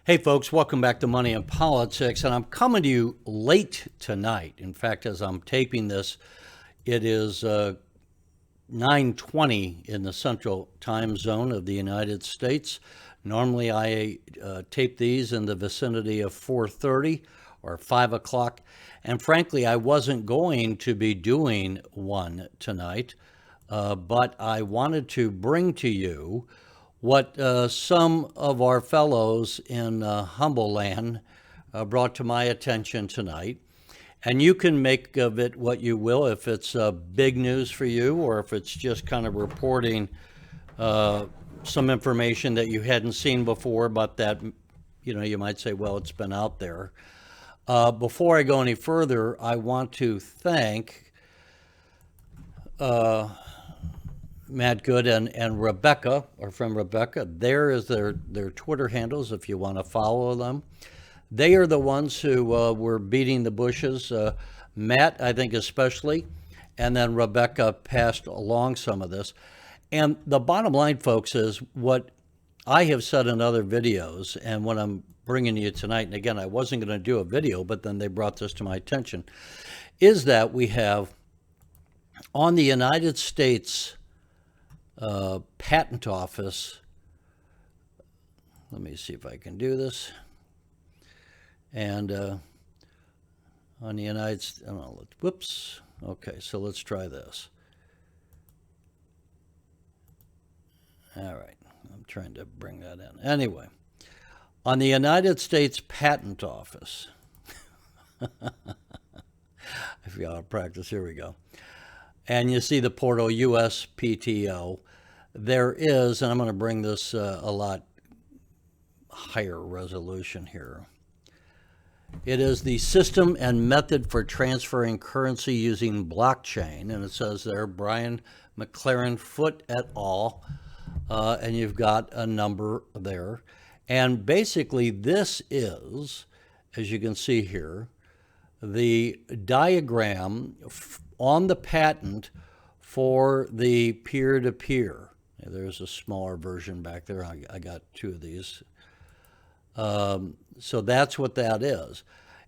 Hey folks, welcome back to Money and Politics, and I'm coming to you late tonight. In fact, as I'm taping this, it is 9:20 in the Central Time Zone of the United States. Normally, I tape these in the vicinity of 4:30 or 5 o'clock, and frankly, I wasn't going to be doing one tonight, but I wanted to bring to you what some of our fellows in Humbl-Land brought to my attention tonight. And you can make of it what you will, if it's big news for you or if it's just kind of reporting some information that you hadn't seen before, but that, you might say, well, it's been out there. Before I go any further, I want to thank Matt Good and Rebecca, or from Rebecca. There is their Twitter handles if you want to follow them. They are the ones who were beating the bushes. Matt, I think especially, and then Rebecca passed along some of this. And the bottom line, folks, is what I have said in other videos, and what I'm bringing you tonight, and again, I wasn't going to do a video, but then they brought this to my attention, is that we have on the United States Patent Office, let me see if I can do this, and on the United States, whoops, okay, so let's try this. All right, I'm trying to bring that in. Anyway, on the United States Patent Office, I forgot how to practice, here we go. And you see the portal USPTO. There is, and I'm going to bring this a lot higher resolution here. It is the system and method for transferring currency using blockchain. And it says there, Brian McLaren Foote et al. And you've got a number there. And basically this is, as you can see here, the diagram on the patent for the peer-to-peer. There's a smaller version back there. I got two of these. So that's what that is.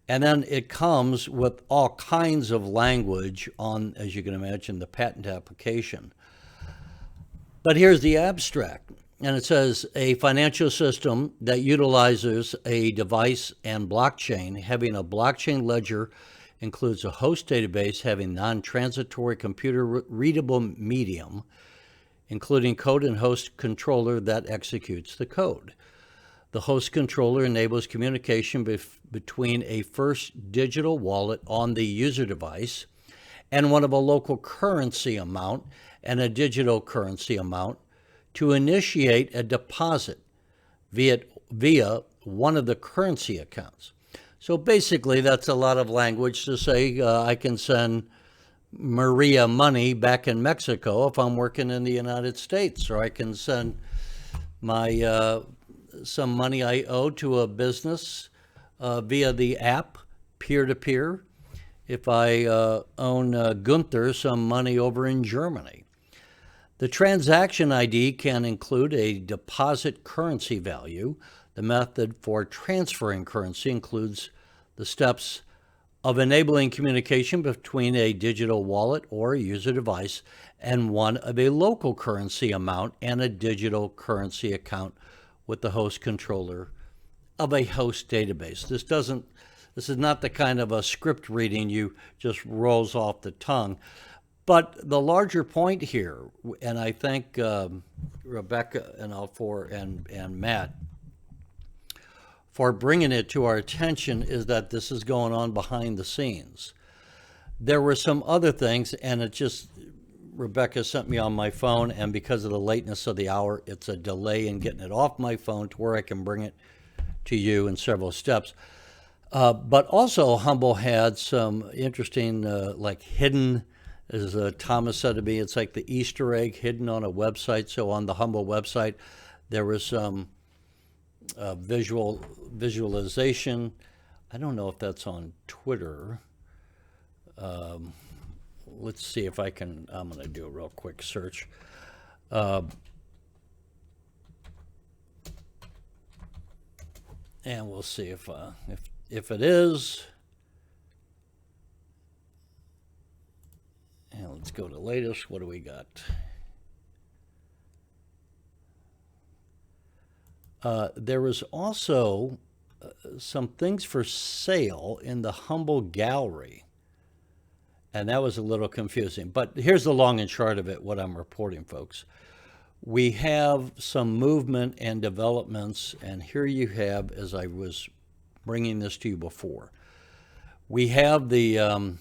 And then it comes with all kinds of language on, as you can imagine, the patent application. But here's the abstract. And it says, a financial system that utilizes a device and blockchain, having a blockchain ledger includes a host database having non-transitory computer-readable medium, including code and host controller that executes the code. The host controller enables communication between a first digital wallet on the user device and one of a local currency amount and a digital currency amount to initiate a deposit via one of the currency accounts. So basically, that's a lot of language to say I can send Maria money back in Mexico if I'm working in the United States, or I can send my some money I owe to a business via the app, peer-to-peer, if I own Gunther some money over in Germany. The transaction ID can include a deposit currency value. The method for transferring currency includes the steps of enabling communication between a digital wallet or a user device and one of a local currency amount and a digital currency account with the host controller of a host database. This is not the kind of a script reading you just rolls off the tongue. But the larger point here, and I thank Rebecca and Matt for bringing it to our attention, is that this is going on behind the scenes. There were some other things, and Rebecca sent me on my phone, and because of the lateness of the hour, it's a delay in getting it off my phone to where I can bring it to you in several steps. But also, Humbl had some interesting, like hidden, as Thomas said to me, it's like the Easter egg hidden on a website. So on the Humbl website, there was some visualization. I don't know if that's on Twitter. Let's see if I can, I'm going to do a real quick search. And we'll see if it is. And let's go to latest. What do we got? There was also some things for sale in the Humbl gallery. And that was a little confusing. But here's the long and short of it, what I'm reporting, folks. We have some movement and developments, and here you have, as I was bringing this to you before, we have the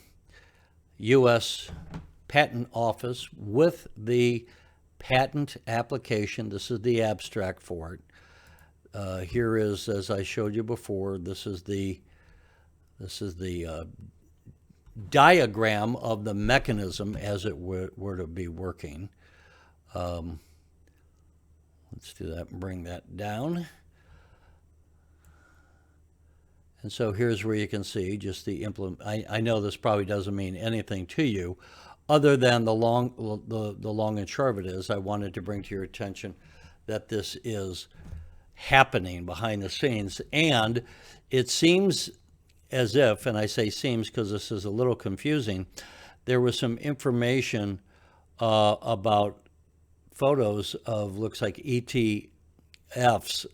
U.S. Patent Office with the patent application. This is the abstract for it. Here is, as I showed you before, this is the diagram of the mechanism as it were to be working. Let's do that and bring that down. And so here's where you can see just the implement. I know this probably doesn't mean anything to you, other than the long and short of it is I wanted to bring to your attention that this is happening behind the scenes. And it seems as if, and I say seems because this is a little confusing, there was some information about photos of, looks like ETFs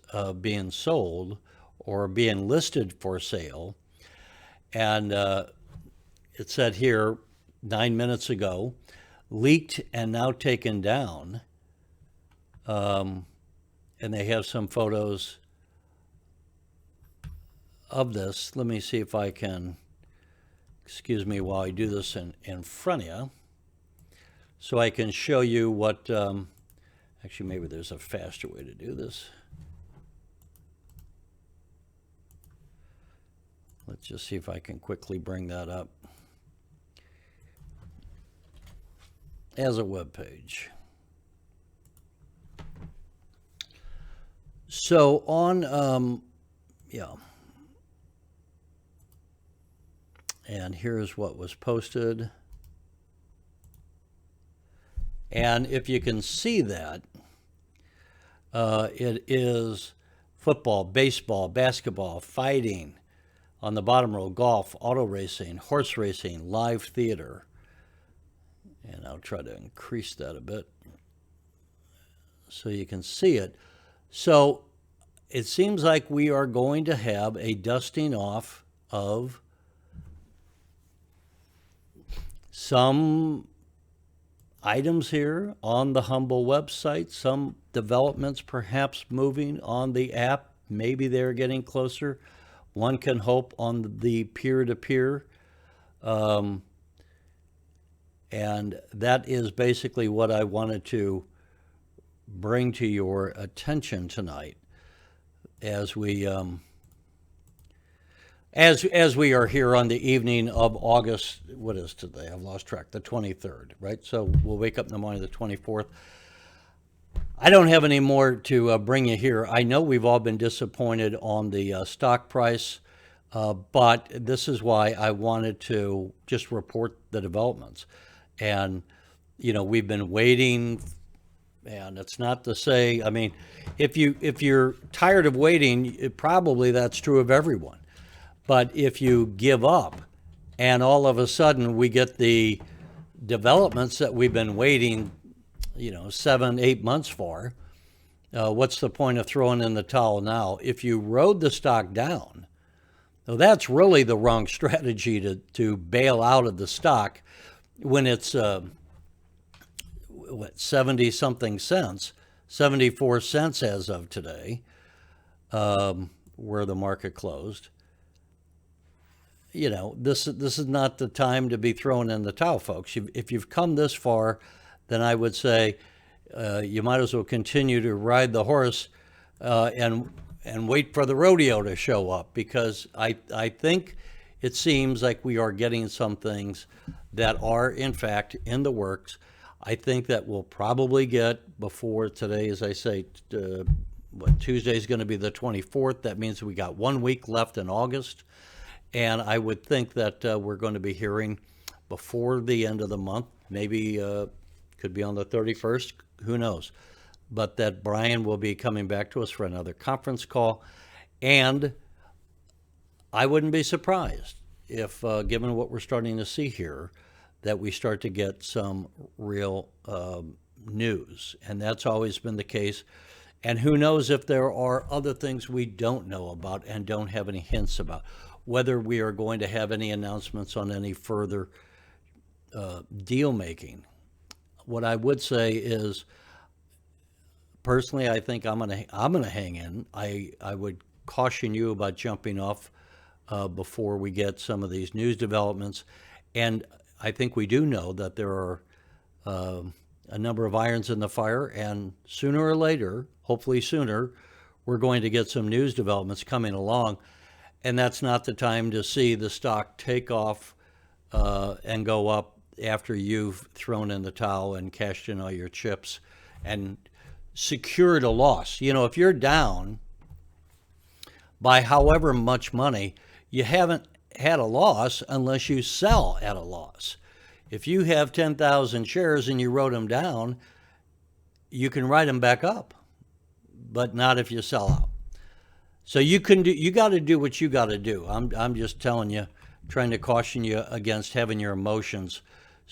being sold or being listed for sale. And it said here 9 minutes ago, leaked and now taken down. And they have some photos of this. Let me see if I can, excuse me while I do this in front of you, so I can show you what, actually maybe there's a faster way to do this. Let's just see if I can quickly bring that up as a web page. So on, yeah. And here's what was posted. And if you can see that, it is football, baseball, basketball, fighting. On the bottom row, golf, auto racing, horse racing, live theater. And I'll try to increase that a bit so you can see it. So it seems like we are going to have a dusting off of some items here on the Humbl website, some developments perhaps moving on the app. Maybe they're getting closer. One can hope on the peer-to-peer. And that is basically what I wanted to bring to your attention tonight as we as we are here on the evening of August, what is today? I've lost track, the 23rd, right? So we'll wake up in the morning of the 24th. I don't have any more to bring you here. I know we've all been disappointed on the stock price, but this is why I wanted to just report the developments. And, you know, we've been waiting, and it's not to say, I mean, if you're tired of waiting, probably that's true of everyone. But if you give up and all of a sudden we get the developments that we've been waiting, 7-8 months for, what's the point of throwing in the towel now? If you rode the stock down, so that's really the wrong strategy to bail out of the stock when it's 70 something cents, 74 cents as of today, where the market closed. This is not the time to be throwing in the towel, folks. If you've come this far, then I would say you might as well continue to ride the horse and wait for the rodeo to show up, because I think it seems like we are getting some things that are, in fact, in the works. I think that we'll probably get before today, as I say, Tuesday is going to be the 24th. That means we got 1 week left in August. And I would think that we're going to be hearing before the end of the month, maybe could be on the 31st, who knows, but that Brian will be coming back to us for another conference call. And I wouldn't be surprised if, given what we're starting to see here, that we start to get some real news. And that's always been the case. And who knows if there are other things we don't know about and don't have any hints about, whether we are going to have any announcements on any further deal making. What I would say is, personally, I think I'm gonna hang in. I would caution you about jumping off before we get some of these news developments. And I think we do know that there are a number of irons in the fire, and sooner or later, hopefully sooner, we're going to get some news developments coming along. And that's not the time to see the stock take off and go up after you've thrown in the towel and cashed in all your chips and secured a loss. You know, if you're down by however much money, you haven't had a loss unless you sell at a loss. If you have 10,000 shares and you wrote them down, you can write them back up, but not if you sell out. So you got to do what you got to do. I'm just telling you, trying to caution you against having your emotions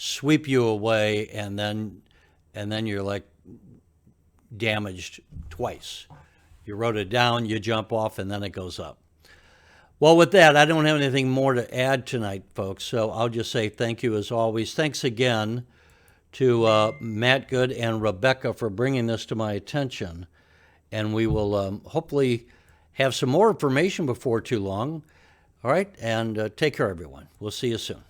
sweep you away, and then you're like damaged twice. You wrote it down, you jump off, and then it goes up. Well, with that, I don't have anything more to add tonight, folks, so I'll just say thank you as always. Thanks again to Matt Good and Rebecca for bringing this to my attention, and we will hopefully have some more information before too long. All right, and take care, everyone. We'll see you soon.